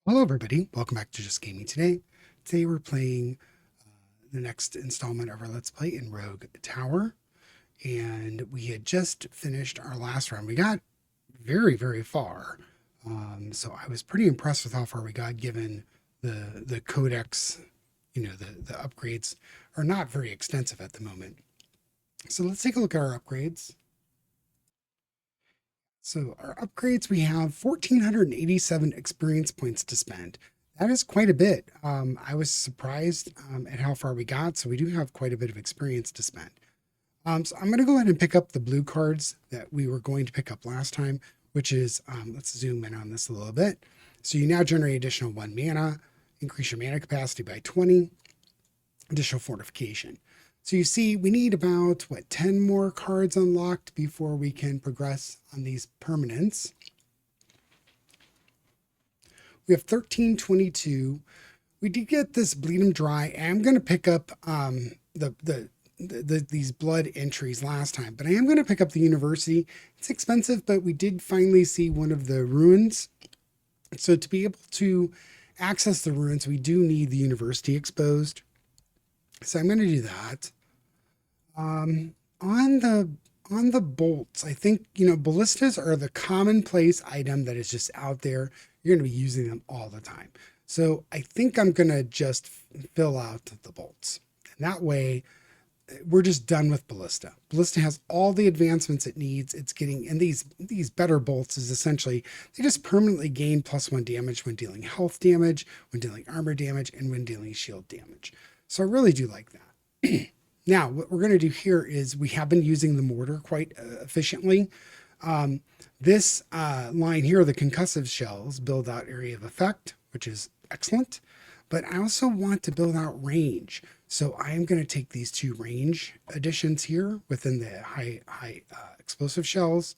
Hello, everybody. Welcome back to Just Gaming Today. Today we're playing the next installment of our Let's Play in Rogue Tower. And we had just finished our last round. We got very, very far. So I was pretty impressed with how far we got given the codex, the upgrades are not very extensive at the moment. So let's take a look at our upgrades. So our upgrades, we have 1,487 experience points to spend. That is quite a bit. I was surprised at how far we got, so we do have quite a bit of experience to spend. So I'm going to go ahead and pick up the blue cards that we were going to pick up last time, which is, let's zoom in on this a little bit. So you now generate additional 1 mana, increase your mana capacity by 20, additional fortification. So you see, we need about, 10 more cards unlocked before we can progress on these permanents. We have 1322. We did get this Bleed 'em Dry. I'm going to pick up these blood entries last time, but I am going to pick up the University. It's expensive, but we did finally see one of the ruins. So to be able to access the ruins, we do need the University exposed. So I'm going to do that. On the bolts, I think, ballistas are the commonplace item that is just out there. You're going to be using them all the time. So I think I'm going to just fill out the bolts. And that way, we're just done with ballista. Ballista has all the advancements it needs. It's getting, and these better bolts is essentially, they just permanently gain +1 damage when dealing health damage, when dealing armor damage, and when dealing shield damage. So I really do like that. Now, what we're going to do here is we have been using the mortar quite efficiently. This line here, the concussive shells, build out area of effect, which is excellent. But I also want to build out range. So I am going to take these 2 range additions here within the high explosive shells.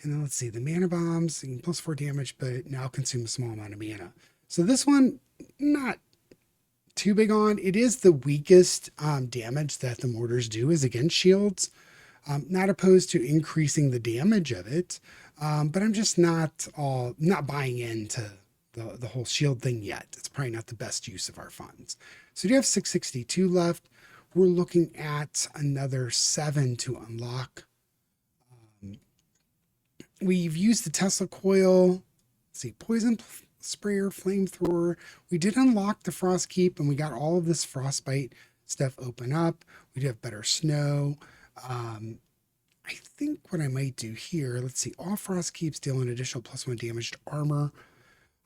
And then let's see, the mana bombs, +4 damage, but now consume a small amount of mana. So this one, not too big on. It is the weakest damage that the mortars do is against shields. Not opposed to increasing the damage of it, but I'm just not buying into the whole shield thing yet. It's probably not the best use of our funds. So we have 662 left. We're looking at another 7 to unlock. We've used the Tesla coil. Let's see, poison sprayer, flamethrower. We did unlock the frost keep and we got all of this frostbite stuff open up. We do have better snow. I think what I might do here, let's see, all frost keeps deal an additional +1 damage to armor.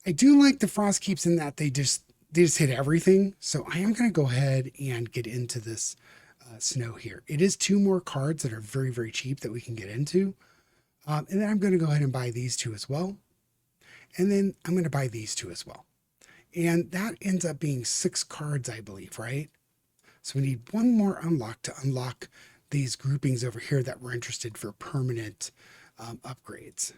I do like the frost keeps in that they just hit everything. So I am going to go ahead and get into this snow here. It is 2 more cards that are very, very cheap that we can get into. And then I'm going to go ahead and buy these 2 as well. And then I'm going to buy these 2 as well. And that ends up being 6 cards, I believe, right? So we need 1 more unlock to unlock these groupings over here that we're interested for permanent upgrades.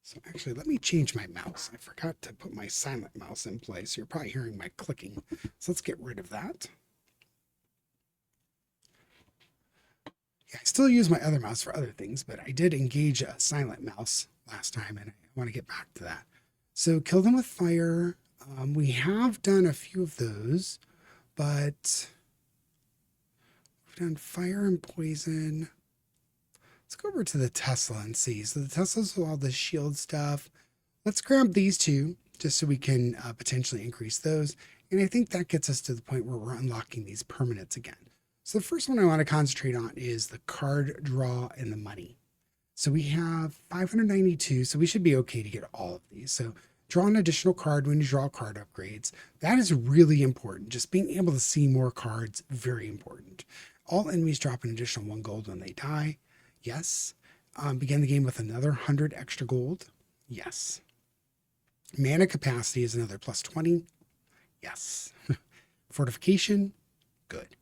So actually, let me change my mouse. I forgot to put my silent mouse in place. You're probably hearing my clicking. So let's get rid of that. Yeah, I still use my other mouse for other things, but I did engage a silent mouse last time, and I want to get back to that. So kill them with fire. We have done a few of those, but we've done fire and poison. Let's go over to the Tesla and see. So the Tesla's all the shield stuff. Let's grab these 2 just so we can potentially increase those. And I think that gets us to the point where we're unlocking these permanents again. So the first one I want to concentrate on is the card draw and the money. So we have 592, so we should be okay to get all of these. So draw an additional card when you draw card upgrades. That is really important. Just being able to see more cards, very important. All enemies drop an additional 1 gold when they die. Yes. Begin the game with another 100 extra gold. Yes. Mana capacity is another +20. Yes. Fortification. Good.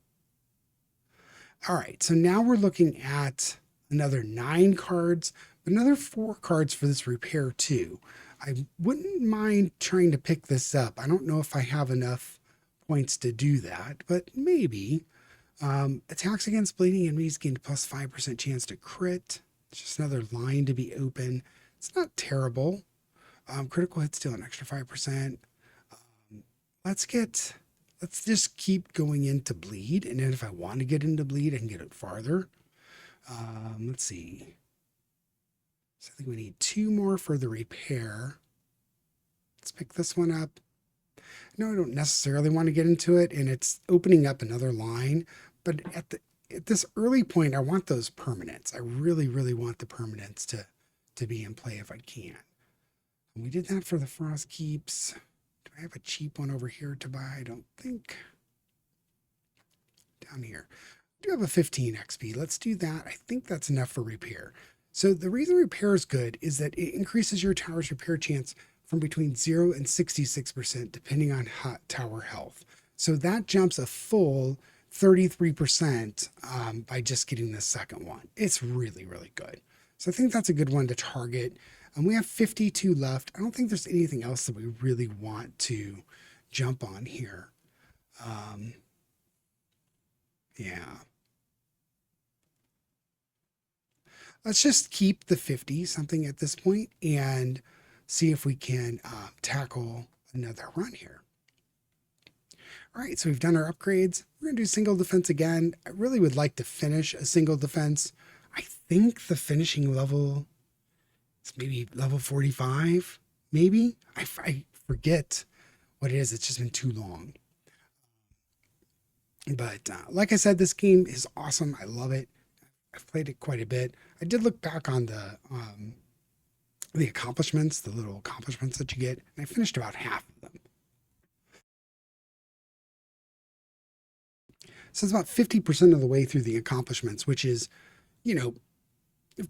All right. So now we're looking at another 9 cards, but another 4 cards for this repair too. I wouldn't mind trying to pick this up. I don't know if I have enough points to do that, but maybe. Attacks against bleeding enemies gain +5% chance to crit. It's just another line to be open. It's not terrible. Critical hits deal an extra 5%. Let's just keep going into bleed. And then if I want to get into bleed, I can get it farther. Let's see. So I think we need 2 more for the repair. Let's pick this one up. No, I don't necessarily want to get into it, and it's opening up another line. But at this early point, I want those permanents. I really, really want the permanents to be in play if I can. And we did that for the Frost Keeps. Do I have a cheap one over here to buy? I don't think. Down here. I do have a 15 XP. Let's do that. I think that's enough for repair. So the reason repair is good is that it increases your tower's repair chance from between 0 and 66%, depending on tower health. So that jumps a full 33% by just getting the second one. It's really, really good. So I think that's a good one to target. And we have 52 left. I don't think there's anything else that we really want to jump on here. Yeah. Let's just keep the 50 something at this point and see if we can tackle another run here. All right, so we've done our upgrades. We're going to do single defense again. I really would like to finish a single defense. I think the finishing level is maybe level 45, maybe. I forget what it is. It's just been too long. But like I said, this game is awesome. I love it. I've played it quite a bit. I did look back on the accomplishments, the little accomplishments that you get, and I finished about half of them. So it's about 50% of the way through the accomplishments, which is,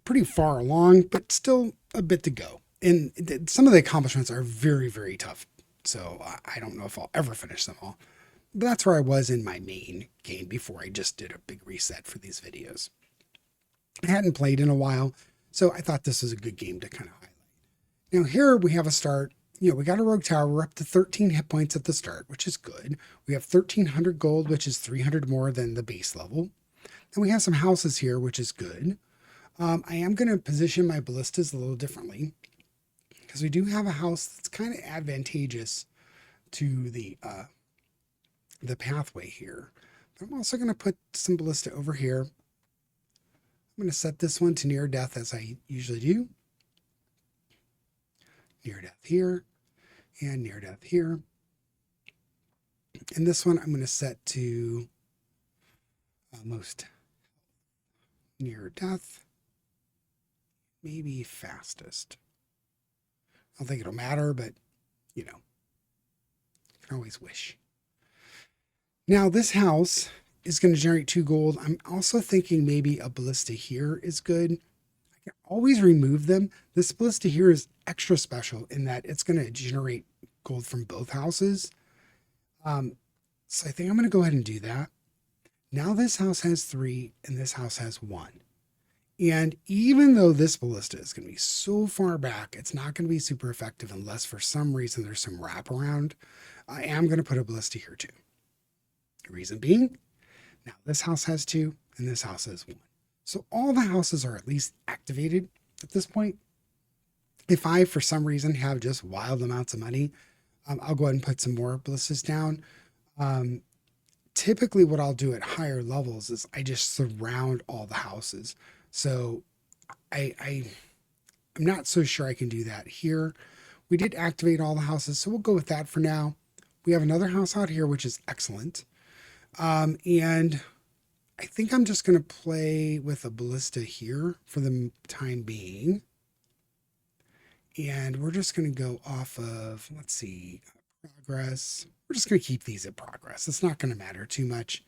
pretty far along, but still a bit to go. And some of the accomplishments are very, very tough. So I don't know if I'll ever finish them all. But that's where I was in my main game before I just did a big reset for these videos. I hadn't played in a while, so I thought this was a good game to kind of highlight. Now here we have a start. We got a rogue tower. We're up to 13 hit points at the start, which is good. We have 1,300 gold, which is 300 more than the base level. And we have some houses here, which is good. I am going to position my ballistas a little differently because we do have a house that's kind of advantageous to the pathway here. But I'm also going to put some ballista over here. I'm going to set this one to near death as I usually do. Near death here and near death here. And this one I'm going to set to most near death, maybe fastest. I don't think it'll matter, but you can always wish. Now this house is going to generate 2 gold. I'm also thinking maybe a ballista here is good. I can always remove them. This ballista here is extra special in that it's going to generate gold from both houses. So I think I'm going to go ahead and do that. Now this house has 3 and this house has 1. And even though this ballista is going to be so far back, it's not going to be super effective unless for some reason there's some wraparound. I am going to put a ballista here too. The reason being, now this house has 2 and this house has 1. So all the houses are at least activated at this point. If I, for some reason, have just wild amounts of money, I'll go ahead and put some more ballistas down. Typically what I'll do at higher levels is I just surround all the houses. So I'm not so sure I can do that here. We did activate all the houses, so we'll go with that for now. We have another house out here, which is excellent. And I think I'm just going to play with a ballista here for the time being. And we're just going to go off of, let's see, progress. We're just going to keep these at progress. It's not going to matter too much.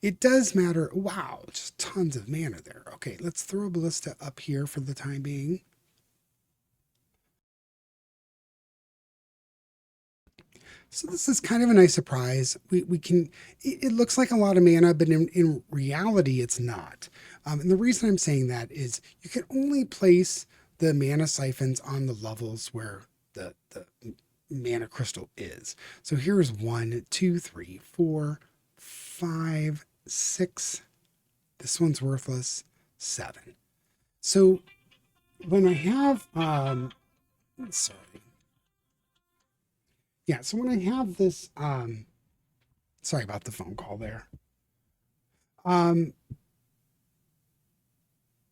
It does matter. Wow, just tons of mana there. Okay, let's throw a ballista up here for the time being. So this is kind of a nice surprise. We can, it looks like a lot of mana, but in reality, it's not. And the reason I'm saying that is you can only place the mana siphons on the levels where the mana crystal is. So here's 1, 2, 3, 4, 5, 6. This one's worthless. 7. So when I have Sorry. Yeah, so when I have this, sorry about the phone call there. Um,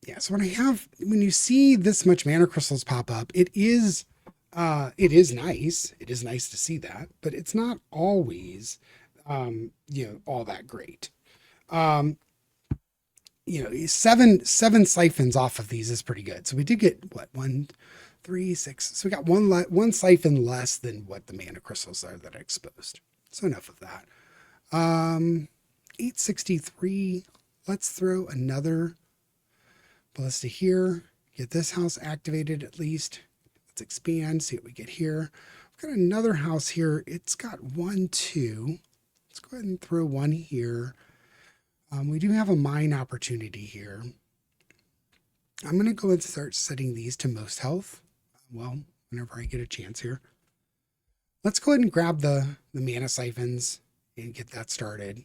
yeah, so when you see this much mana crystals pop up, it is nice. It is nice to see that, but it's not always, all that great. Um, seven siphons off of these is pretty good. So we did get what, 1, 3, 6. So we got one siphon less than what the mana crystals are that I exposed. So enough of that. 863. Let's throw another ballista here. Get this house activated at least. Let's expand, see what we get here. We've got another house here. It's got 1, 2. Let's go ahead and throw one here. We do have a mine opportunity here. I'm going to go and start setting these to most health. Well, whenever I get a chance here. Let's go ahead and grab the mana siphons and get that started.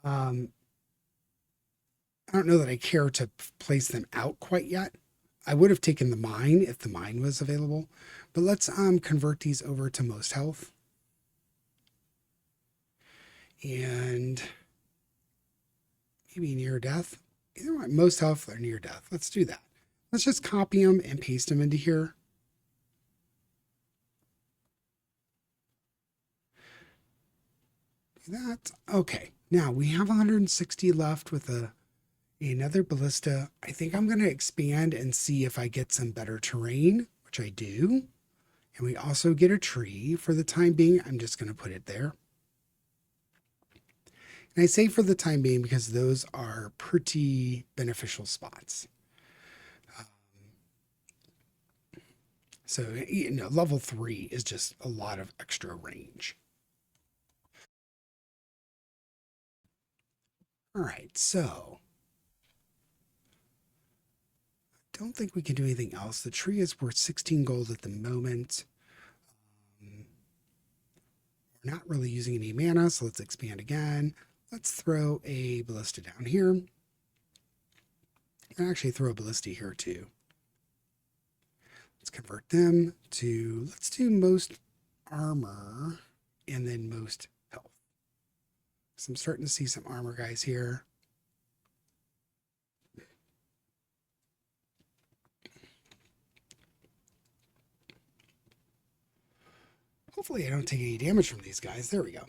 I don't know that I care to place them out quite yet. I would have taken the mine if the mine was available, but let's convert these over to most health. And maybe near death. Either way, most health or near death. Let's do that. Let's just copy them and paste them into here. Do that. Okay. Now we have 160 left with another ballista. I think I'm going to expand and see if I get some better terrain, which I do. And we also get a tree. For the time being, I'm just going to put it there. And I say for the time being because those are pretty beneficial spots. So, level 3 is just a lot of extra range. All right, so I don't think we can do anything else. The tree is worth 16 gold at the moment. We're not really using any mana, so let's expand again. Let's throw a ballista down here. And actually throw a ballista here too. Let's convert them to, let's do most armor and then most health. So I'm starting to see some armor guys here. Hopefully I don't take any damage from these guys. There we go.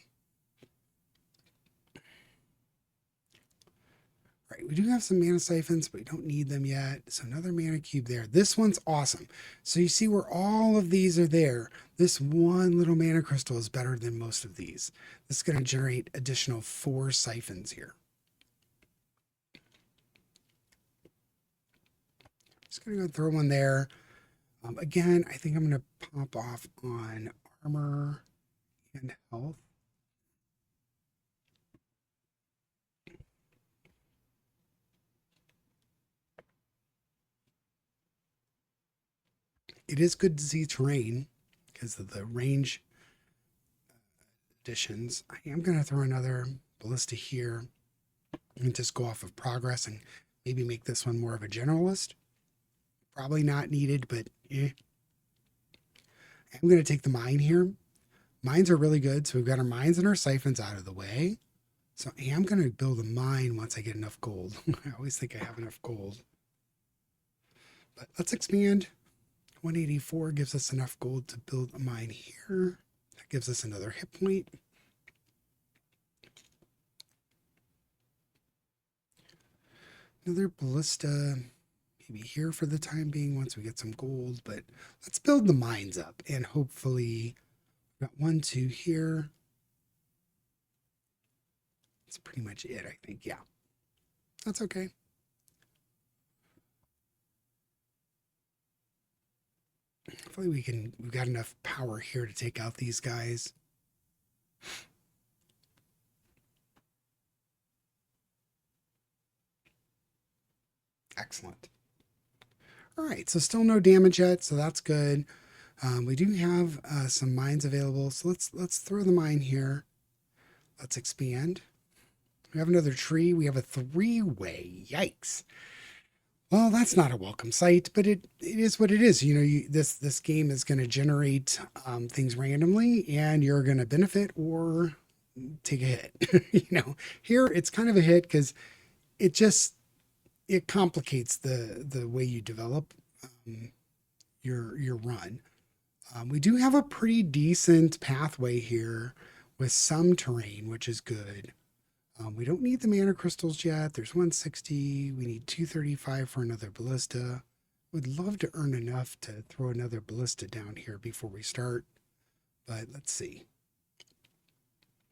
All right, we do have some mana siphons, but we don't need them yet. So another mana cube there. This one's awesome. So you see where all of these are there. This one little mana crystal is better than most of these. This is going to generate additional 4 siphons here. Just going to go throw one there. Again, I think I'm going to pop off on armor and health. It is good to see terrain because of the range additions. I am going to throw another ballista here and just go off of progress and maybe make this one more of a generalist. Probably not needed, but I'm going to take the mine here. Mines are really good. So we've got our mines and our siphons out of the way. So I am going to build a mine once I get enough gold. I always think I have enough gold. But let's expand. 184 gives us enough gold to build a mine here. That gives us another hit point. Another ballista maybe here for the time being once we get some gold, but let's build the mines up and hopefully we've got 1, 2 here. That's pretty much it, I think. Yeah, that's okay. Hopefully we've got enough power here to take out these guys. Excellent. All right, so still no damage yet, so that's good. We do have some mines available, so let's throw the mine here. Let's expand. We have another tree. We have a 3-way. Yikes. Well, that's not a welcome sight, but it is what it is. You know, this game is going to generate things randomly, and you're going to benefit or take a hit. You know, here it's kind of a hit because it just it complicates the way you develop um, your run. We do have a pretty decent pathway here with some terrain, which is good. We don't need the mana crystals yet. There's 160. We need 235 for another ballista. Would love to earn enough to throw another ballista down here before we start, but let's see.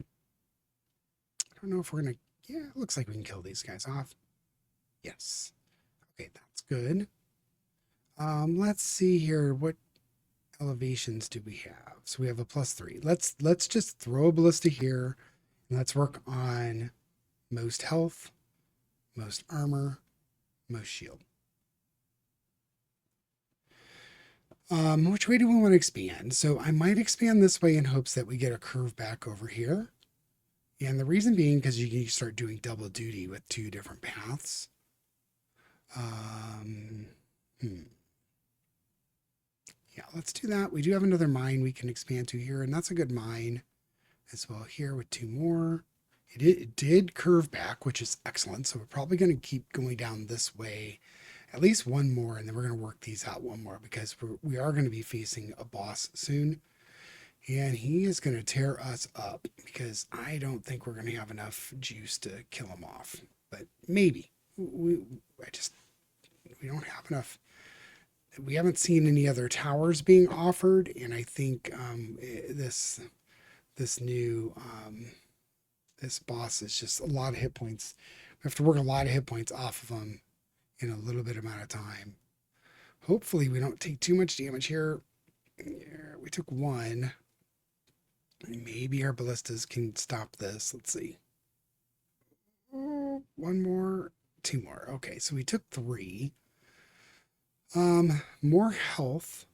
I don't know if we're gonna. Yeah, it looks like we can kill these guys off. Yes. Okay, that's good. Let's see here. What elevations do we have? So we have a +3. Let's just throw a ballista here, and let's work on most health, most armor, most shield. Which way do we want to expand? So I might expand this way in hopes that we get a curve back over here. And the reason being because you can start doing double duty with two different paths. Um, hmm. Yeah, let's do that. We do have another mine we can expand to here, and that's a good mine as well here with two more. It did curve back, which is excellent. So we're probably going to keep going down this way, at least one more, and then we're going to work these out one more because we are going to be facing a boss soon. And he is going to tear us up because I don't think we're going to have enough juice to kill him off. But maybe. I just, we don't have enough. We haven't seen any other towers being offered. And I think this new this boss is just a lot of hit points. We have to work a lot of hit points off of him in a little bit amount of time. Hopefully we don't take too much damage here. Yeah, we took one. Maybe our ballistas can stop this. Let's see. One more, two more. Okay, so we took three. More health.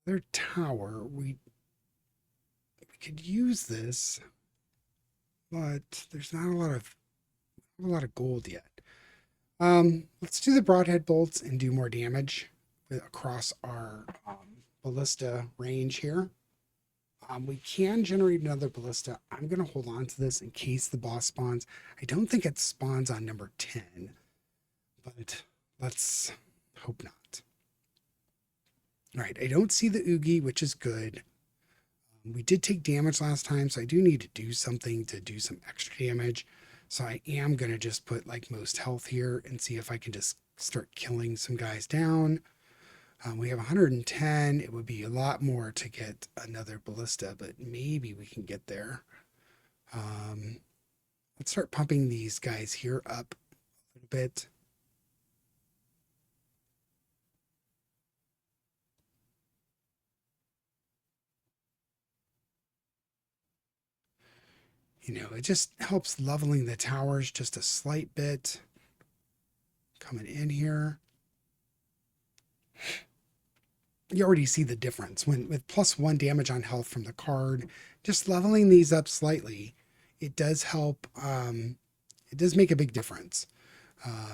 Another tower. We could use this, but there's not a lot of gold yet. Let's do the broadhead bolts and do more damage across our ballista range here. We can generate another ballista. I'm going to hold on to this in case the boss spawns. I don't think it spawns on number 10, but let's hope not. All right, I don't see the Oogie, which is good. We did take damage last time, so I do need to do something to do some extra damage. So I am going to just put like most health here and see if I can just start killing some guys down. We have 110. It would be a lot more to get another ballista, but maybe we can get there. Let's start pumping these guys here up a little bit. You know, it just helps leveling the towers just a slight bit. Coming in here. You already see the difference when with +1 damage on health from the card, just leveling these up slightly, it does help. It does make a big difference.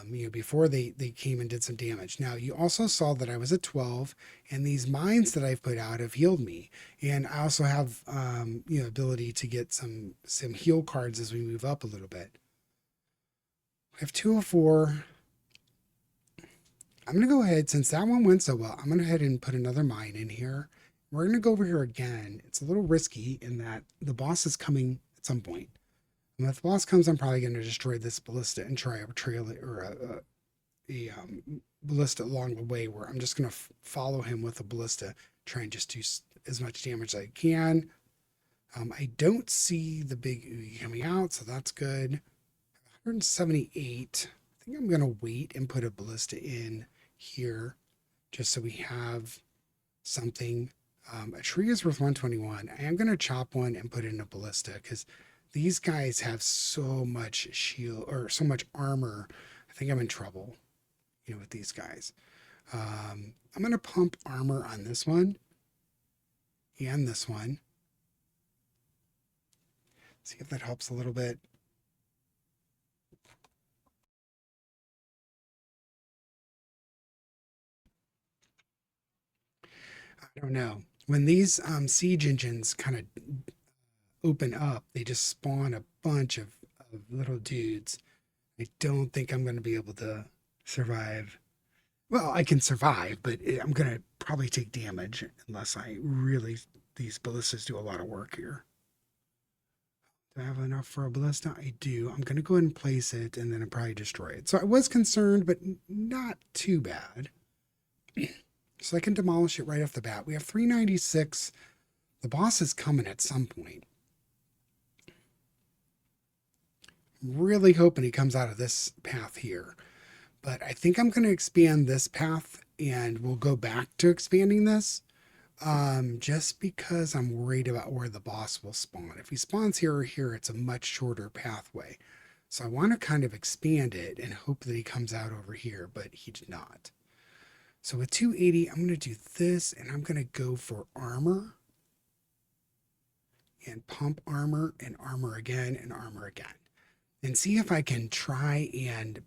You know, before they came and did some damage. Now you also saw that I was at 12, and these mines that I've put out have healed me, and I also have you know, ability to get some heal cards as we move up a little bit. We have 204. I'm going to go ahead, since that one went so well, I'm going to go ahead and put another mine in here. We're going to go over here again. It's a little risky in that the boss is coming at some point. And if the boss comes, I'm probably going to destroy this ballista and try a trail or a ballista along the way where I'm just going to follow him with a ballista, try and just do as much damage as I can. I don't see the big oogie coming out, so that's good. 178. I think I'm going to wait and put a ballista in here just so we have something. A tree is worth 121. I am going to chop one and put in a ballista because these guys have so much shield or so much armor. I think I'm in trouble, you know, with these guys. I'm going to pump armor on this one and this one. See if that helps a little bit. I don't know. When these siege engines kind of open up, they just spawn a bunch of little dudes. I don't think I'm going to be able to survive. Well, I can survive, but I'm going to probably take damage unless I really, these ballistas do a lot of work here. Do I have enough for a ballista? I do. I'm going to go ahead and place it and then I'll probably destroy it. So I was concerned, but not too bad. So I can demolish it right off the bat. We have 396. The boss is coming at some point. Really hoping he comes out of this path here. But I think I'm going to expand this path and we'll go back to expanding this. Just because I'm worried about where the boss will spawn. If he spawns here or here, it's a much shorter pathway. So I want to kind of expand it and hope that he comes out over here, but he did not. So with 280, I'm going to do this and I'm going to go for armor and pump armor and armor again and armor again. And see if I can try and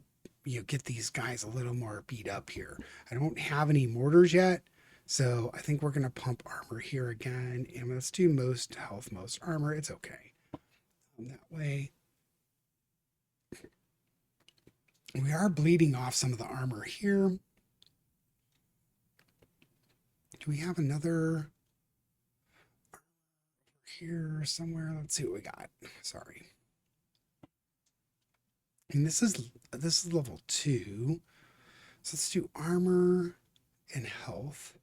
get these guys a little more beat up here. I don't have any mortars yet. So I think we're going to pump armor here again. And let's do most health, most armor. It's okay. That way. We are bleeding off some of the armor here. Do we have another here somewhere? Let's see what we got. Sorry. And this is level 2. So let's do armor and health.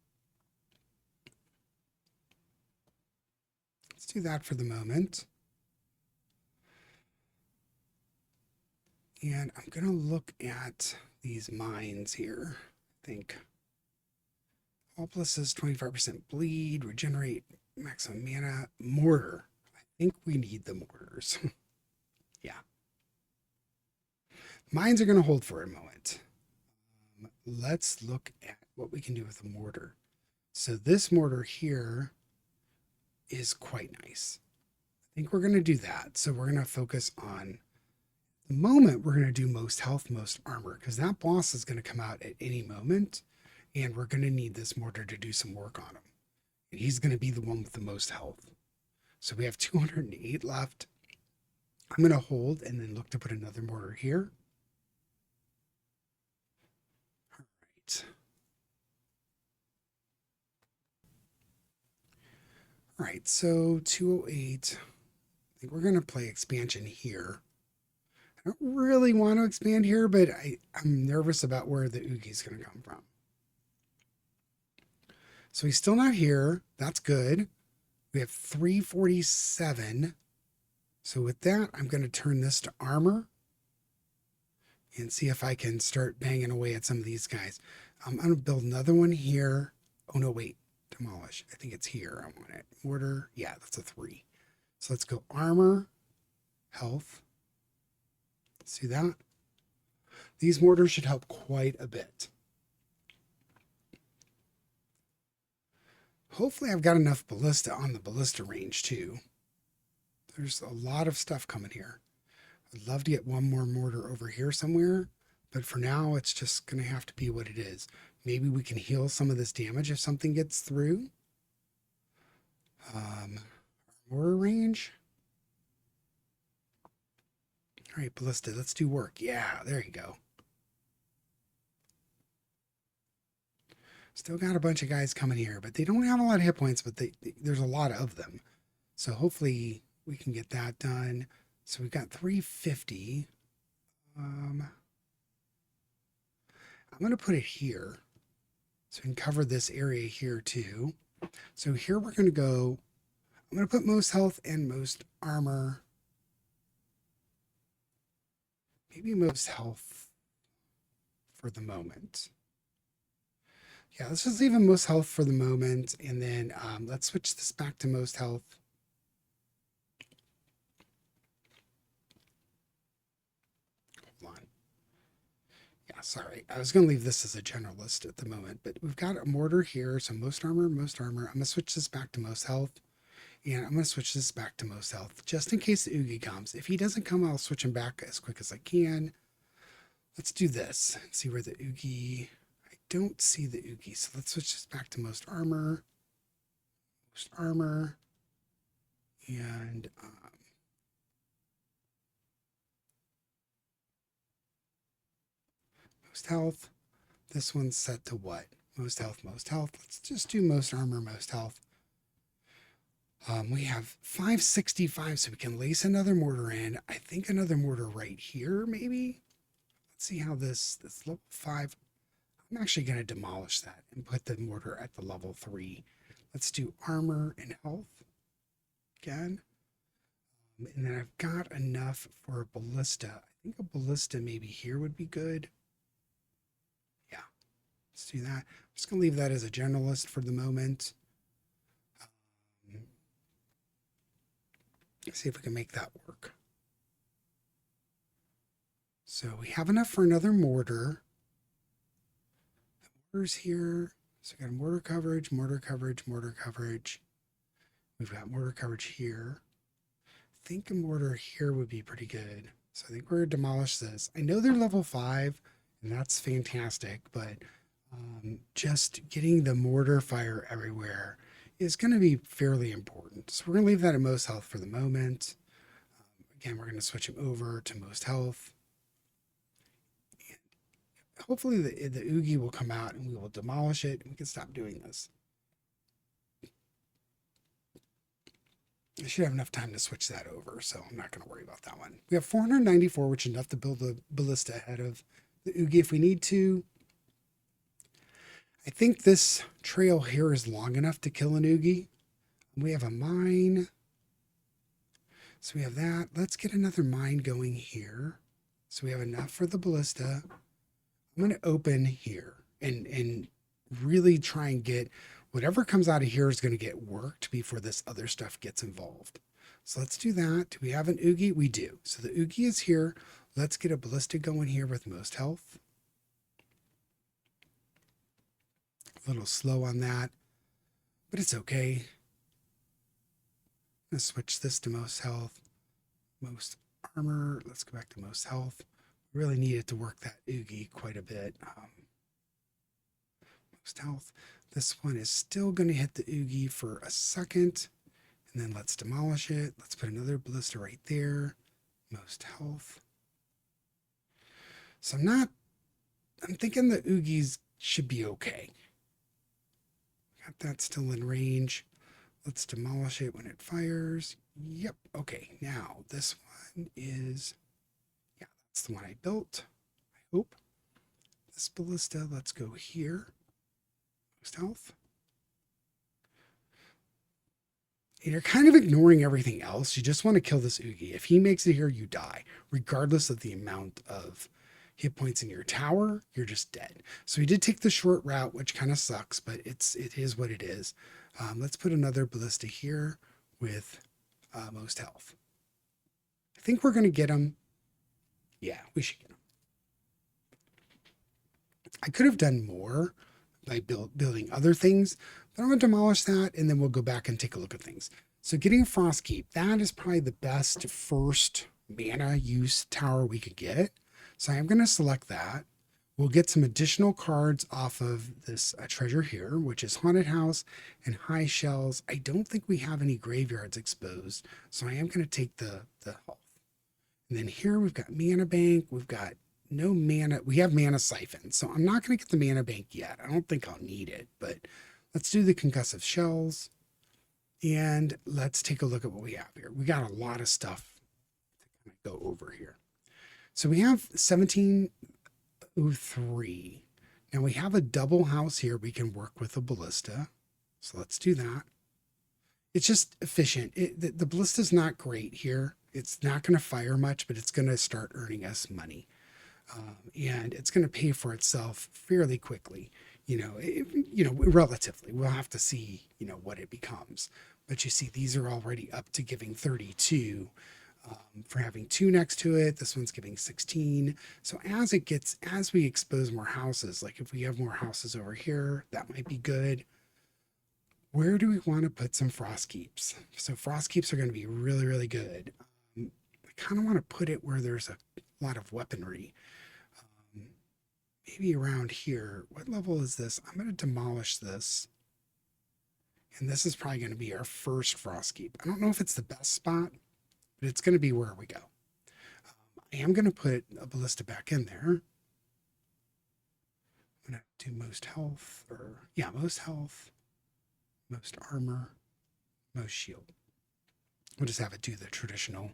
Let's do that for the moment. And I'm going to look at these mines here. I think Hopeless is 25% bleed, regenerate maximum mana, mortar. I think we need the mortars. Yeah. Mines are going to hold for a moment. Let's look at what we can do with the mortar. So this mortar here is quite nice. I think we're going to do that. So we're going to focus on the moment. We're going to do most health, most armor, because that boss is going to come out at any moment. And we're going to need this mortar to do some work on him. And he's going to be the one with the most health. So we have 208 left. I'm going to hold and then look to put another mortar here. All right. All right, so 208. I think we're going to play expansion here. I don't really want to expand here, but I'm nervous about where the Oogie's going to come from. So he's still not here. That's good. We have 347. So with that, I'm going to turn this to armor and see if I can start banging away at some of these guys. I'm going to build another one here. Oh, no, wait. Demolish. I think it's here. I want it. Mortar. Yeah, that's a 3. So let's go armor, health. See that? These mortars should help quite a bit. Hopefully I've got enough ballista on the ballista range too. There's a lot of stuff coming here. I'd love to get one more mortar over here somewhere, but for now it's just going to have to be what it is. Maybe we can heal some of this damage if something gets through. Mortar range. All right, ballista, let's do work. Yeah, there you go. Still got a bunch of guys coming here, but they don't have a lot of hit points, but there's a lot of them. So hopefully we can get that done. So we've got 350. I'm going to put it here so we can cover this area here too. So here we're going to go, I'm going to put most health and most armor. Maybe most health for the moment. Yeah, let's just leave him most health for the moment. And then let's switch this back to most health. Hold on. Yeah, sorry. I was going to leave this as a general list at the moment, but we've got a mortar here. So most armor, most armor. I'm going to switch this back to most health. And I'm going to switch this back to most health just in case the Oogie comes. If he doesn't come, I'll switch him back as quick as I can. Let's do this and see where the Oogie... I don't see the Oogie, so let's switch this back to most armor. most armor, and most health. This one's set to what? Most health, most health. Let's just do most armor, most health. We have 565, so we can lace another mortar in. I think another mortar right here, maybe. Let's see how this level 5. I'm actually going to demolish that and put the mortar at the level 3. Let's do armor and health again. And then I've got enough for a ballista. I think a ballista maybe here would be good. Yeah, let's do that. I'm just going to leave that as a generalist for the moment. Let's see if we can make that work. So we have enough for another mortar. The mortar's here. So we got mortar coverage, mortar coverage, mortar coverage. We've got mortar coverage here. I think a mortar here would be pretty good. So I think we're going to demolish this. I know they're level 5, and that's fantastic, but just getting the mortar fire everywhere is going to be fairly important. So we're going to leave that at most health for the moment. Again, we're going to switch him over to most health. And hopefully the Oogie will come out and we will demolish it and we can stop doing this. I should have enough time to switch that over, so I'm not going to worry about that one. We have 494, which is enough to build a ballista ahead of the Oogie if we need to. I think this trail here is long enough to kill an Oogie. We have a mine. So we have that. Let's get another mine going here. So we have enough for the ballista. I'm going to open here and really try and get whatever comes out of here is going to get worked before this other stuff gets involved. So let's do that. Do we have an Oogie? We do. So the Oogie is here. Let's get a ballista going here with most health. A little slow on that, but it's okay. I'm going to switch this to most health, most armor. Let's go back to most health. We really needed to work that Oogie quite a bit. Most health. This one is still going to hit the Oogie for a second, and then let's demolish it. Let's put another ballista right there. Most health. So I'm thinking the Oogies should be okay. Got that still in range. Let's demolish it when it fires. Yep. Okay. Now this one is, yeah, that's the one I built. I hope. This ballista, let's go here. Most health. And you're kind of ignoring everything else. You just want to kill this Oogie. If he makes it here, you die, regardless of the amount of hit points in your tower. You're just dead. So we did take the short route, which kind of sucks, but it is what it is. Let's put another ballista here with most health. I think we're going to get him. Yeah, we should get him. I could have done more by building other things, but I'm going to demolish that and then we'll go back and take a look at things. So getting Frostkeep, that is probably the best first mana use tower we could get. So I'm going to select that. We'll get some additional cards off of this treasure here, which is Haunted House and High Shells. I don't think we have any graveyards exposed, so I am going to take the health. And then here we've got Mana Bank. We've got no mana. We have Mana Siphon, so I'm not going to get the Mana Bank yet. I don't think I'll need it, but let's do the Concussive Shells. And let's take a look at what we have here. We got a lot of stuff to kind of go over here. So we have 1703. Now we have a double house here. We can work with a ballista. So let's do that. It's just efficient. The ballista is not great here. It's not going to fire much, but it's going to start earning us money. And it's going to pay for itself fairly quickly. Relatively. We'll have to see, what it becomes. But you see, these are already up to giving 32. For having 2 next to it. This one's giving 16. So as we expose more houses, like if we have more houses over here, that might be good. Where do we want to put some Frostkeeps? So Frostkeeps are going to be really, really good. I kind of want to put it where there's a lot of weaponry. Maybe around here. What level is this? I'm going to demolish this. And this is probably going to be our first frost keep. I don't know if it's the best spot, but it's going to be where we go. I am going to put a ballista back in there. I'm going to do most health, or yeah, most health, most armor, most shield. We'll just have it do the traditional.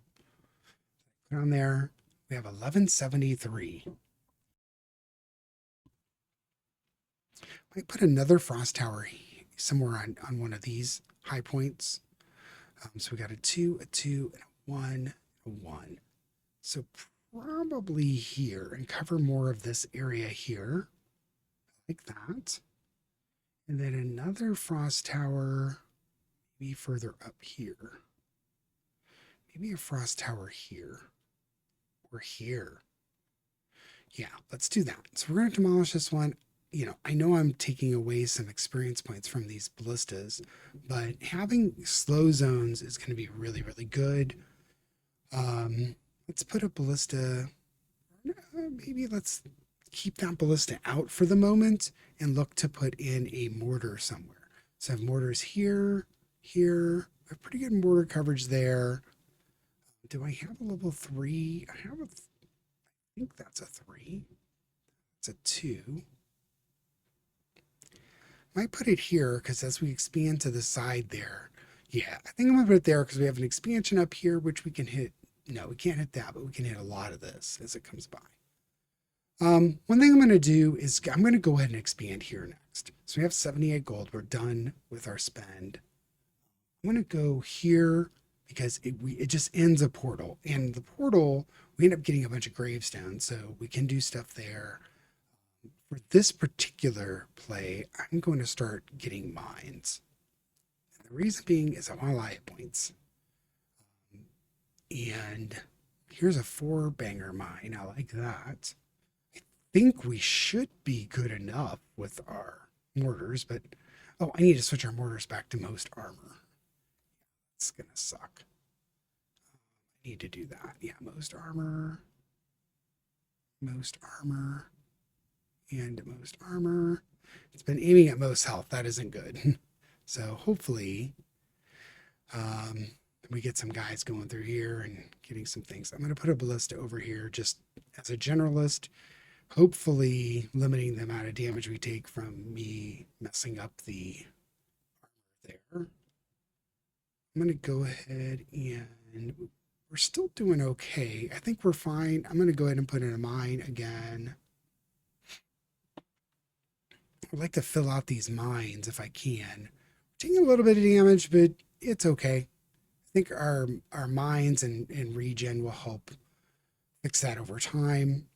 Put on there. We have 1173. Might put another frost tower somewhere on one of these high points. So we got a 2, a 2, and a 1, a 1. So probably here, and cover more of this area here, like that. And then another frost tower, maybe further up here. Maybe a frost tower here, or here. Yeah, let's do that. So we're going to demolish this one. You know, I know I'm taking away some experience points from these ballistas, but having slow zones is going to be really, really good. Let's put a ballista. Maybe let's keep that ballista out for the moment and look to put in a mortar somewhere. So I have mortars here, here. I have pretty good mortar coverage there. Do I have a level 3? I think that's a 3. It's a 2. Might put it here because as we expand to the side there, yeah, I think I'm gonna put it there because we have an expansion up here which we can hit. No, we can't hit that, but we can hit a lot of this as it comes by. One thing I'm going to do is I'm going to go ahead and expand here next. So we have 78 gold. We're done with our spend. I'm going to go here because it just ends a portal. And the portal, we end up getting a bunch of gravestones, so we can do stuff there. For this particular play, I'm going to start getting mines. And the reason being is I want life points. And here's a 4-banger mine. I like that. I think we should be good enough with our mortars, but oh, I need to switch our mortars back to most armor. It's gonna suck. I need to do that. Yeah, most armor, and most armor. It's been aiming at most health. That isn't good. So hopefully, we get some guys going through here and getting some things. I'm going to put a ballista over here just as a generalist, hopefully limiting the amount of damage we take from me messing up the armor there. I'm going to go ahead and we're still doing okay. I think we're fine. I'm going to go ahead and put in a mine again. I'd like to fill out these mines if I can. We're taking a little bit of damage, but it's okay. I think our mines and regen will help fix that over time.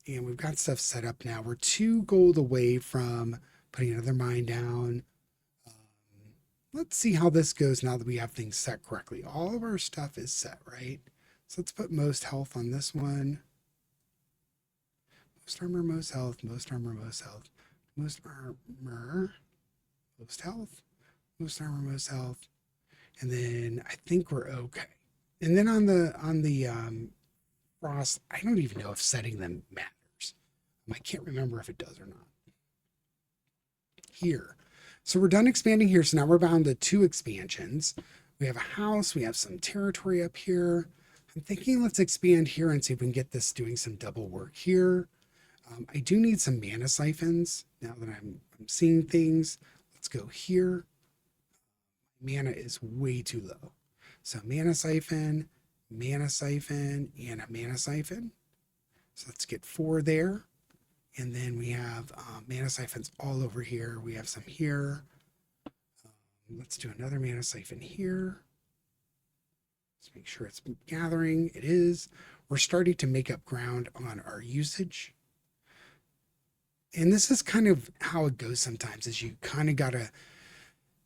And we've got stuff set up now. We're 2 gold away from putting another mine down. Let's see how this goes now that we have things set correctly. All of our stuff is set, right? So let's put most health on this one. Most armor, most health, most armor, most health, most armor, most health, most armor, most health. And then I think we're okay. And then on the frost, I don't even know if setting them matters. I can't remember if it does or not. Here. So we're done expanding here. So now we're bound to 2 expansions. We have a house. We have some territory up here. I'm thinking let's expand here and see if we can get this doing some double work here. I do need some mana siphons now that I'm seeing things. Let's go here. Mana is way too low. So mana siphon, and a mana siphon. So let's get 4 there. And then we have mana siphons all over here. We have some here. Let's do another mana siphon here. Let's make sure it's gathering. It is. We're starting to make up ground on our usage. And this is kind of how it goes sometimes, is you kind of got to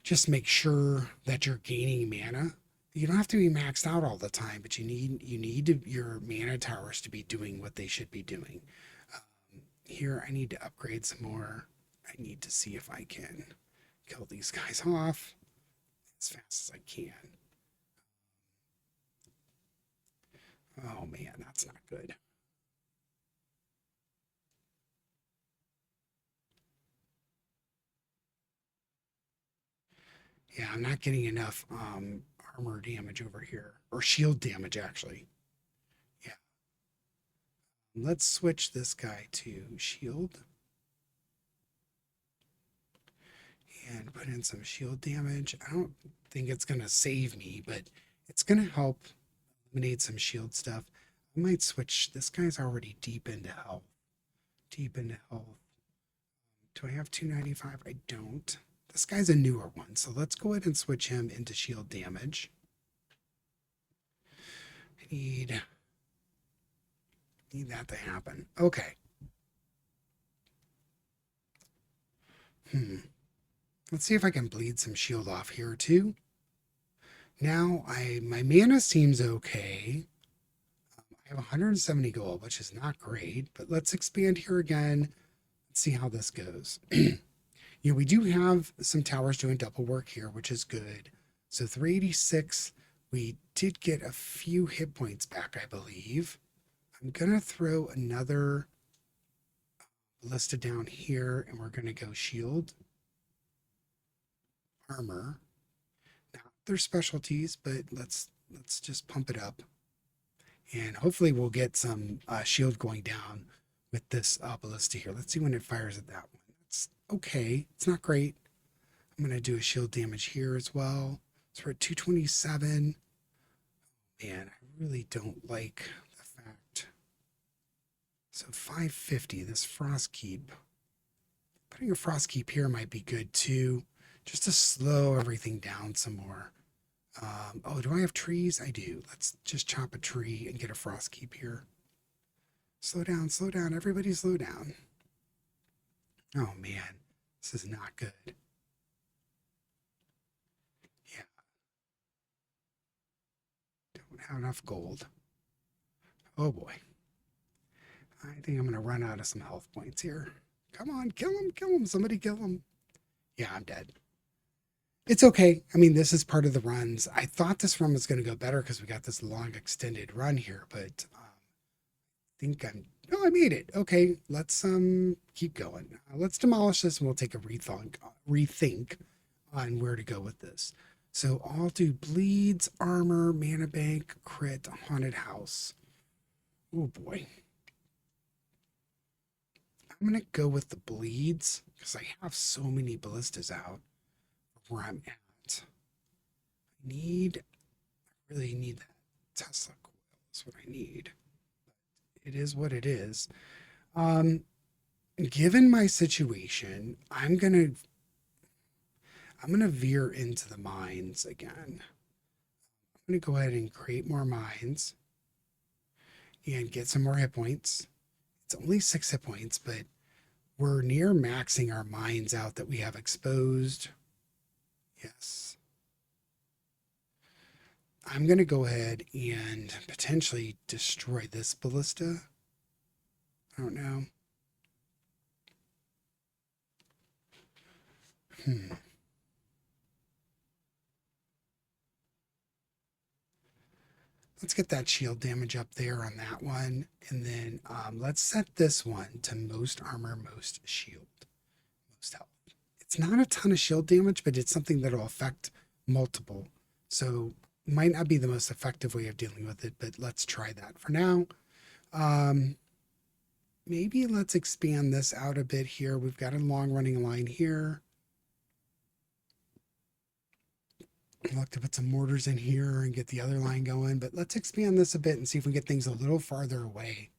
just make sure that you're gaining mana. You don't have to be maxed out all the time, but you need your mana towers to be doing what they should be doing. Here, I need to upgrade some more. I need to see if I can kill these guys off as fast as I can. Oh man, that's not good. Yeah, I'm not getting enough armor damage over here, or shield damage actually. Yeah, let's switch this guy to shield and put in some shield damage. I don't think it's gonna save me, but it's gonna help eliminate some shield stuff. I might switch. This guy's already deep into health. Deep into health. Do I have 295? I don't. This guy's a newer one, so let's go ahead and switch him into shield damage. I need that to happen. Okay. Let's see if I can bleed some shield off here too. Now my mana seems okay. I have 170 gold, which is not great, but let's expand here again. Let's see how this goes. We do have some towers doing double work here, which is good. So 386, we did get a few hit points back, I believe. I'm going to throw another ballista down here, and we're going to go shield. Armor. Now, they're specialties, but let's just pump it up. And hopefully we'll get some shield going down with this ballista here. Let's see when it fires at that one. It's okay. It's not great. I'm going to do a shield damage here as well. So we're at 227. Man, I really don't like the fact. So 550, this frost keep. Putting a frost keep here might be good too, just to slow everything down some more. Oh, do I have trees? I do. Let's just chop a tree and get a frost keep here. Slow down, everybody slow down. Oh man, this is not good. Yeah. Don't have enough gold. Oh boy. I think I'm going to run out of some health points here. Come on, kill him, somebody kill him. Yeah, I'm dead. It's okay. I mean, this is part of the runs. I thought this run was going to go better because we got this long extended run here, but I made it. Okay, let's keep going. Let's demolish this and we'll take a rethink on where to go with this. So I'll do bleeds, armor, mana bank, crit, haunted house. Oh boy. I'm gonna go with the bleeds because I have so many ballistas out where I'm at. I really need that Tesla coil. That's what I need. It is what it is. Given my situation, I'm gonna veer into the mines again. I'm gonna go ahead and create more mines and get some more hit points. It's only 6 hit points, but we're near maxing our mines out that we have exposed. Yes. I'm going to go ahead and potentially destroy this ballista. I don't know. Let's get that shield damage up there on that one. And then let's set this one to most armor, most shield, most health. It's not a ton of shield damage, but it's something that will affect multiple. So might not be the most effective way of dealing with it, but let's try that for now. Maybe let's expand this out a bit here. We've got a long running line here. I'd like to put some mortars in here and get the other line going, but let's expand this a bit and see if we get things a little farther away.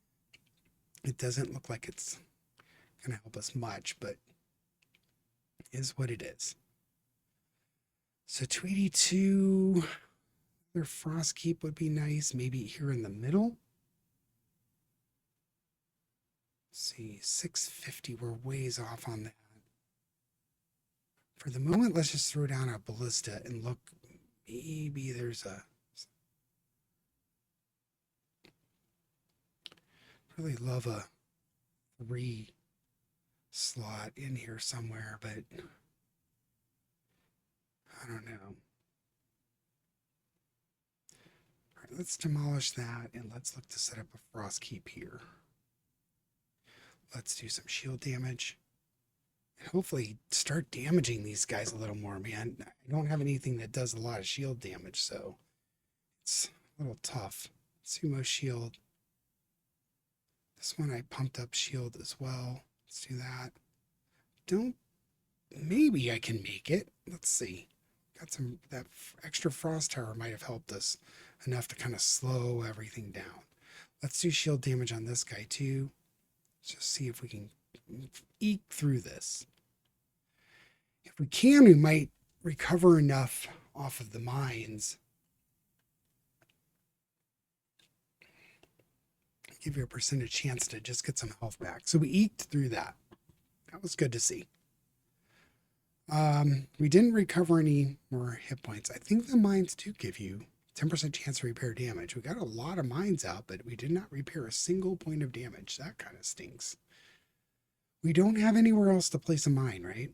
It doesn't look like it's going to help us much, but is what it is. So 282, their frost keep would be nice. Maybe here in the middle. Let's see, 650, we're ways off on that. For the moment, let's just throw down a ballista and look. Maybe there's a... Really love a 3 slot in here somewhere, but I don't know. All right, let's demolish that and let's look to set up a frost keep here. Let's do some shield damage. And hopefully start damaging these guys a little more, man. I don't have anything that does a lot of shield damage, so it's a little tough. Sumo shield. This one I pumped up shield as well. Let's do that. Don't, maybe I can make it. Let's see. Got some, that extra frost tower might have helped us enough to kind of slow everything down. Let's do shield damage on this guy too. Let's just see if we can eke through this. If we can, we might recover enough off of the mines. Give your person a chance to just get some health back. So we eked through that. That was good to see. We didn't recover any more hit points. I think the mines do give you 10% chance to repair damage. We got a lot of mines out, but we did not repair a single point of damage. That kind of stinks. We don't have anywhere else to place a mine, right?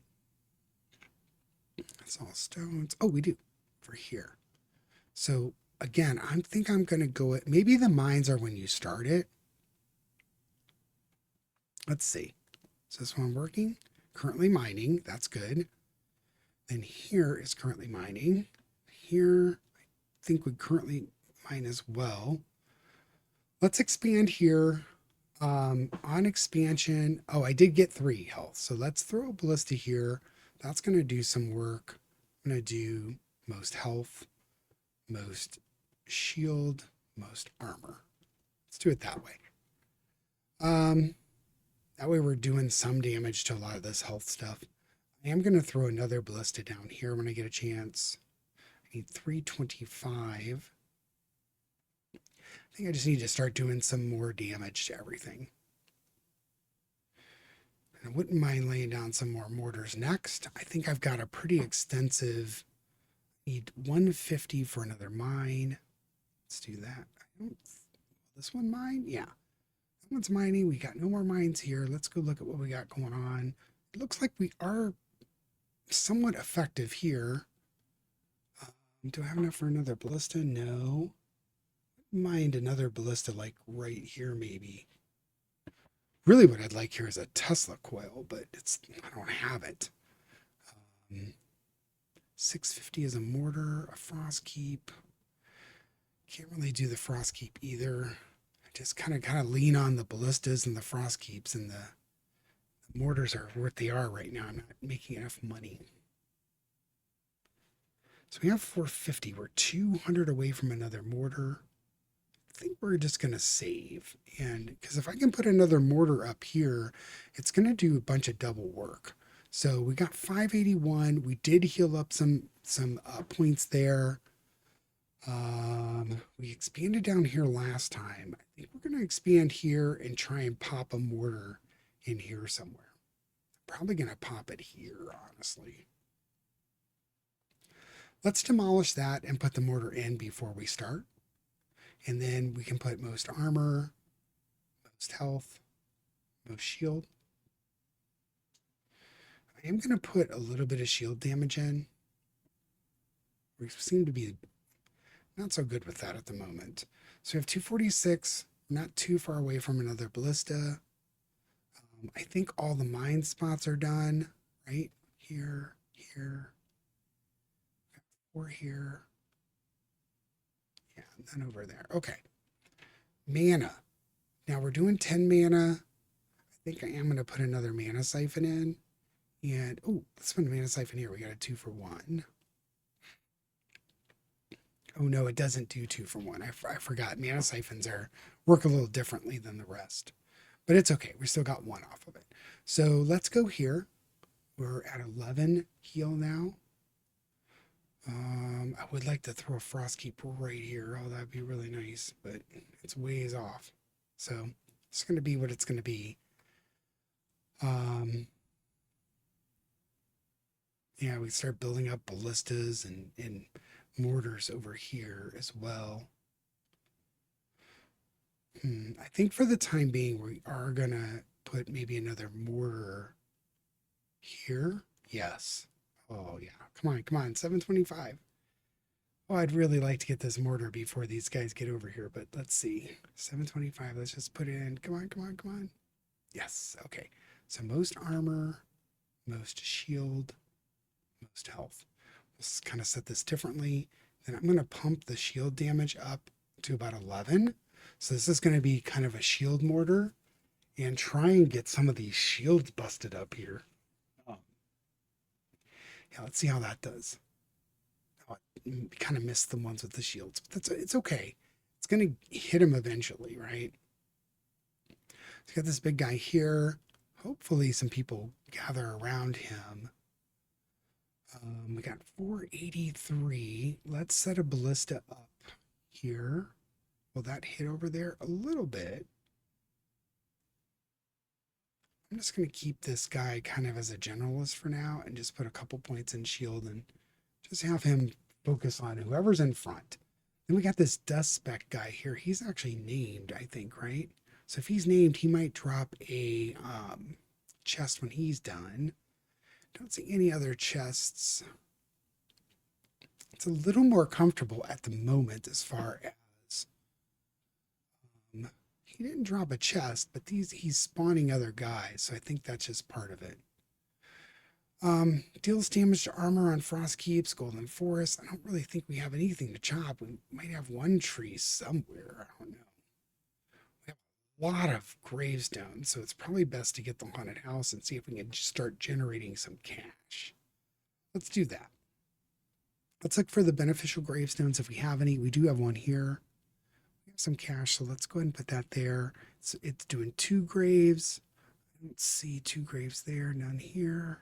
That's all stones. Oh, we do. For here. So again, I think I'm going to go at, maybe the mines are when you start it. Let's see. Is this one working? Currently mining. That's good. Then here is currently mining. Here, I think we currently mine as well. Let's expand here. On expansion, oh, I did get 3 health. So let's throw a ballista here. That's going to do some work. I'm going to do most health, most shield, most armor. Let's do it that way. That way we're doing some damage to a lot of this health stuff. I am going to throw another ballista down here when I get a chance. I need 325. I think I just need to start doing some more damage to everything. And I wouldn't mind laying down some more mortars next. I think I've got a pretty extensive, need 150 for another mine. Let's do that. This one mine? Yeah. That one's mining. We got no more mines here. Let's go look at what we got going on. It looks like we are somewhat effective here. Do I have enough for another ballista? No. Mind another ballista like right here maybe. Really what I'd like here is a Tesla coil, but I don't have it. 650 is a mortar, a frost keep. Can't really do the frost keep either. I just kind of lean on the ballistas and the frost keeps, and the mortars are what they are right now. I'm not making enough money. So we have 450. We're 200 away from another mortar. I think we're just going to save. And because if I can put another mortar up here, it's going to do a bunch of double work. So we got 581. We did heal up some points there. We expanded down here last time. I think we're going to expand here and try and pop a mortar in here somewhere. Probably going to pop it here, honestly. Let's demolish that and put the mortar in before we start. And then we can put most armor, most health, most shield. I am going to put a little bit of shield damage in. We seem to be not so good with that at the moment. So we have 246, not too far away from another ballista. I think all the mine spots are done, right? Here, 4 here. Yeah, and then over there. Okay. Mana. Now we're doing 10 mana. I think I am going to put another mana siphon in. And, oh, let's put a mana siphon here. We got a 2 for 1. Oh, no, it doesn't do 2 for 1. I forgot. Mana siphons work a little differently than the rest. But it's okay. We still got 1 off of it. So let's go here. We're at 11 heal now. I would like to throw a frost keep right here. Oh, that'd be really nice, but it's ways off. So it's going to be what it's going to be. Yeah, we start building up ballistas and mortars over here as well. I think for the time being, we are going to put maybe another mortar here. Yes. Oh, yeah. Come on. 725. Oh, I'd really like to get this mortar before these guys get over here, but let's see. 725. Let's just put it in. Come on. Yes. Okay. So most armor, most shield, most health. Let's kind of set this differently. Then I'm going to pump the shield damage up to about 11. So this is going to be kind of a shield mortar and try and get some of these shields busted up here. Yeah, let's see how that does. Oh, I kind of missed the ones with the shields, but it's okay. It's going to hit him eventually, right? So got this big guy here. Hopefully some people gather around him. We got 483. Let's set a ballista up here. Will that hit over there a little bit? I'm just going to keep this guy kind of as a generalist for now and just put a couple points in shield and just have him focus on whoever's in front. Then we got this dust speck guy here. He's actually named, I think, right? So if he's named, he might drop a chest when he's done. Don't see any other chests. It's a little more comfortable at the moment as far as he didn't drop a chest, but he's spawning other guys, so I think that's just part of it. Deals damage to armor on Frost Keeps, Golden Forest. I don't really think we have anything to chop. We might have one tree somewhere. I don't know. We have a lot of gravestones, so it's probably best to get the haunted house and see if we can start generating some cash. Let's do that. Let's look for the beneficial gravestones if we have any. We do have one here. We have some cash, so let's go ahead and put that there. It's doing 2 graves. I don't see 2 graves there, none here.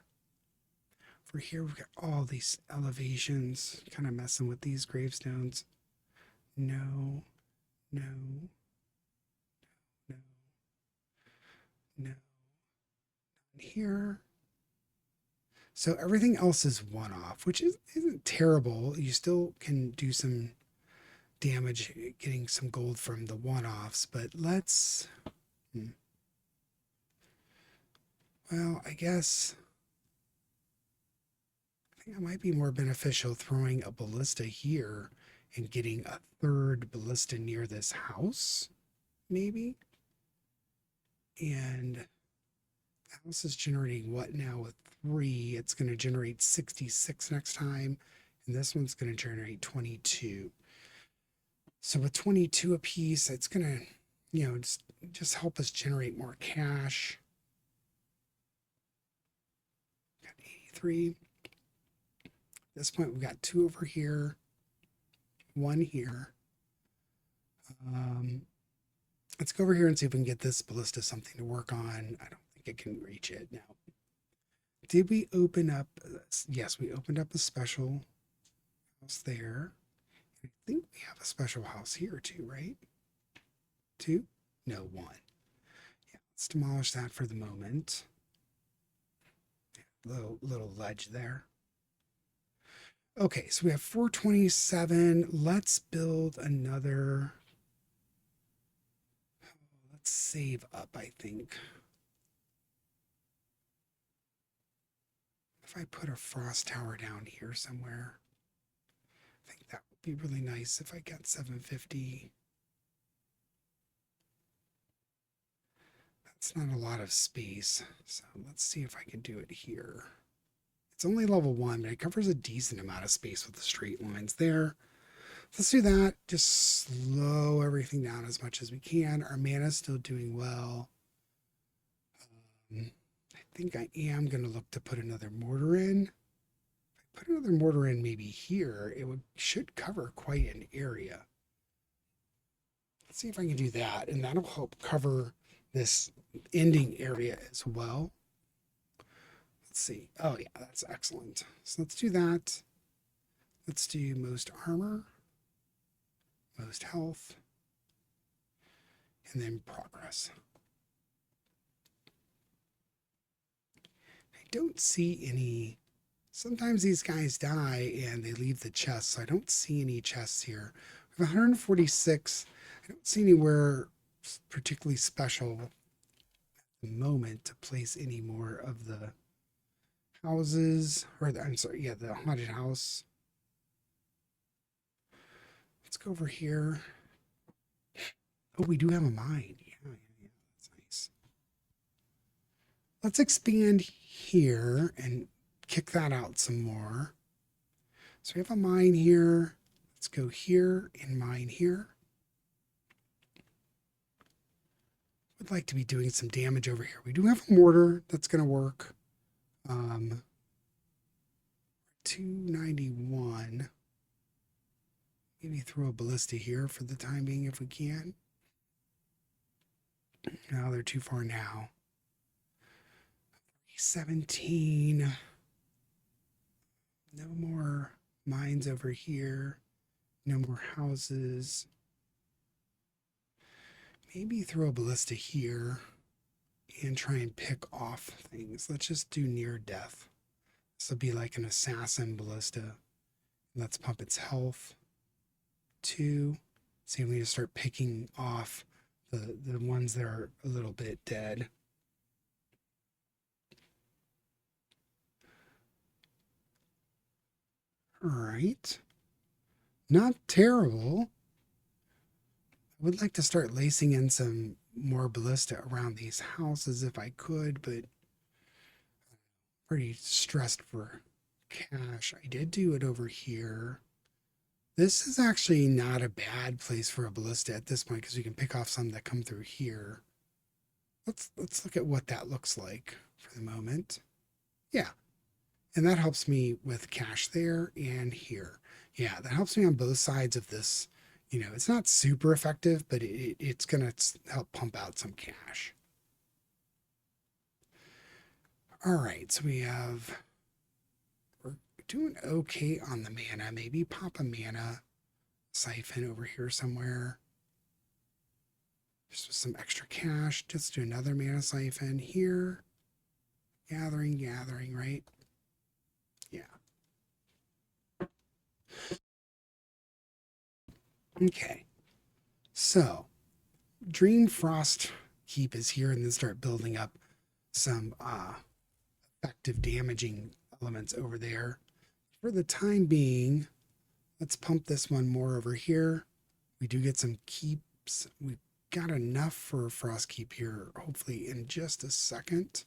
For here, we've got all these elevations, kind of messing with these gravestones. No, no, no, no. Here. So everything else is one-off, which isn't terrible. You still can do some damage getting some gold from the one-offs, but let's... Well, I guess... I think it might be more beneficial throwing a ballista here and getting a 3rd ballista near this house, maybe? And the house is generating what now with 3? It's going to generate 66 next time, and this one's going to generate 22. So with 22 apiece, it's going to, you know, just help us generate more cash. Got 83. At this point, we've got 2 over here, 1 here. Let's go over here and see if we can get this ballista something to work on. I don't think it can reach it now. Did we open up? Yes, we opened up a special house there. I think we have a special house here too, right? 2? No, 1. Yeah, let's demolish that for the moment. Little ledge there. Okay, so we have 427. Let's build another. Let's save up, I think. If I put a frost tower down here somewhere, I think that would be really nice if I got 750. That's not a lot of space, so let's see if I can do it here. It's only level 1, but it covers a decent amount of space with the straight lines there. Let's do that. Just slow everything down as much as we can. Our mana is still doing well. I think I am going to look to put another mortar in. If I put another mortar in maybe here, it should cover quite an area. Let's see if I can do that, and that'll help cover this ending area as well. Let's see. Oh yeah, that's excellent. So let's do that. Let's do most armor, most health, and then progress. I don't see any. Sometimes these guys die and they leave the chest, so I don't see any chests here. We have 146. I don't see anywhere particularly special at the moment to place any more of the houses, or I'm sorry, yeah, the haunted house. Let's go over here. Oh, we do have a mine. Yeah, that's nice. Let's expand here and kick that out some more. So we have a mine here. Let's go here and mine here. Would like to be doing some damage over here. We do have a mortar that's going to work. 291. Maybe throw a ballista here for the time being if we can. No, they're too far now. 17. No more mines over here. No more houses. Maybe throw a ballista here and try and pick off things. Let's just do near death. This will be like an assassin ballista. Let's pump its health. 2. See if we just start picking off the ones that are a little bit dead. All right. Not terrible. I would like to start lacing in some more ballista around these houses if I could, but I'm pretty stressed for cash. I did do it over here. This is actually not a bad place for a ballista at this point because we can pick off some that come through here. Let's look at what that looks like for the moment. Yeah. And that helps me with cash there and here. Yeah, that helps me on both sides of this. You know, it's not super effective, but it's going to help pump out some cash. All right, so we're doing okay on the mana. Maybe pop a mana siphon over here somewhere. Just with some extra cash. Just do another mana siphon here. Gathering, right? Yeah. Okay. So, Dream Frost Keep is here and then start building up some effective damaging elements over there. For the time being, let's pump this one more over here. We do get some keeps. We've got enough for a Frost Keep here, hopefully in just a second.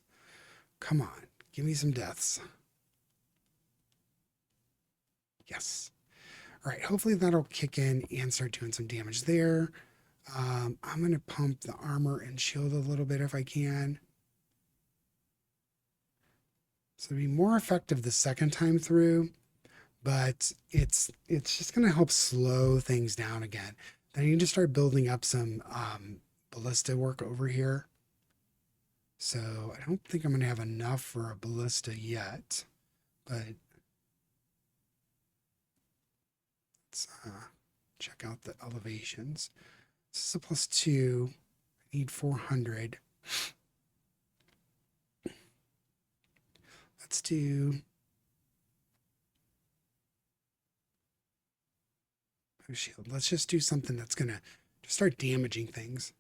Come on, give me some deaths. Yes. All right, hopefully that'll kick in and start doing some damage there. I'm going to pump the armor and shield a little bit if I can. So it'll be more effective the second time through, but it's just going to help slow things down again. Then I need to start building up some ballista work over here. So I don't think I'm going to have enough for a ballista yet, but let's check out the elevations. This is a +2. I need 400. Let's do shield. Let's just do something that's going to just start damaging things.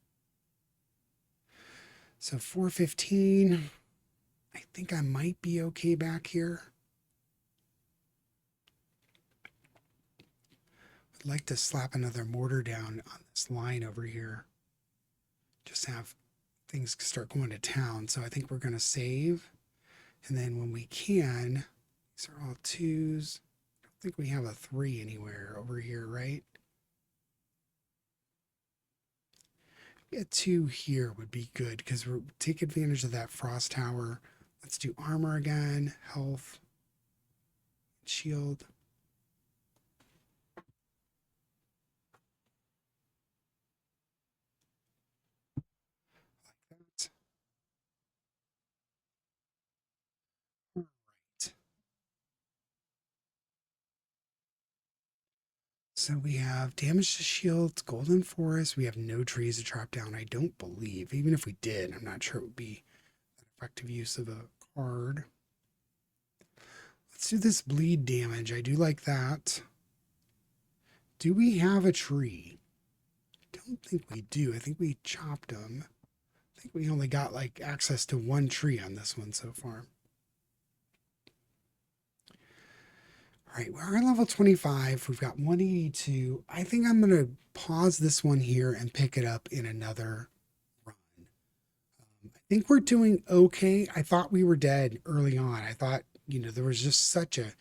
So 415. I think I might be okay back here. I'd like to slap another mortar down on this line over here. Just have things start going to town. So I think we're going to save. And then when we can, these are all 2s. I don't think we have a 3 anywhere over here, right? A 2 here would be good because we'll take advantage of that frost tower. Let's do armor again, health, shield. Like that. All right. So we have damage to shields, golden forest. We have no trees to chop down, I don't believe. Even if we did, I'm not sure it would be an effective use of a card. Let's do this bleed damage. I do like that. Do we have a tree? I don't think we do. I think we chopped them. I think we only got like access to 1 tree on this one so far. All right, we're on level 25. We've got 182. I think I'm going to pause this one here and pick it up in another run. I think we're doing okay. I thought we were dead early on. I thought, there was just such a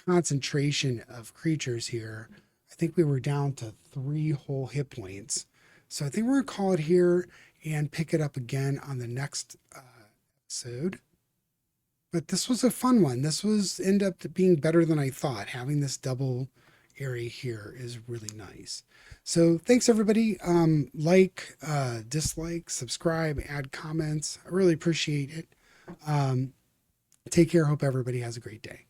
concentration of creatures here. I think we were down to 3 whole hit points. So I think we're going to call it here and pick it up again on the next episode. But this was a fun one. This was end up being better than I thought. Having this double area here is really nice. So thanks everybody. Like, dislike, subscribe, add comments. I really appreciate it. Take care. Hope everybody has a great day.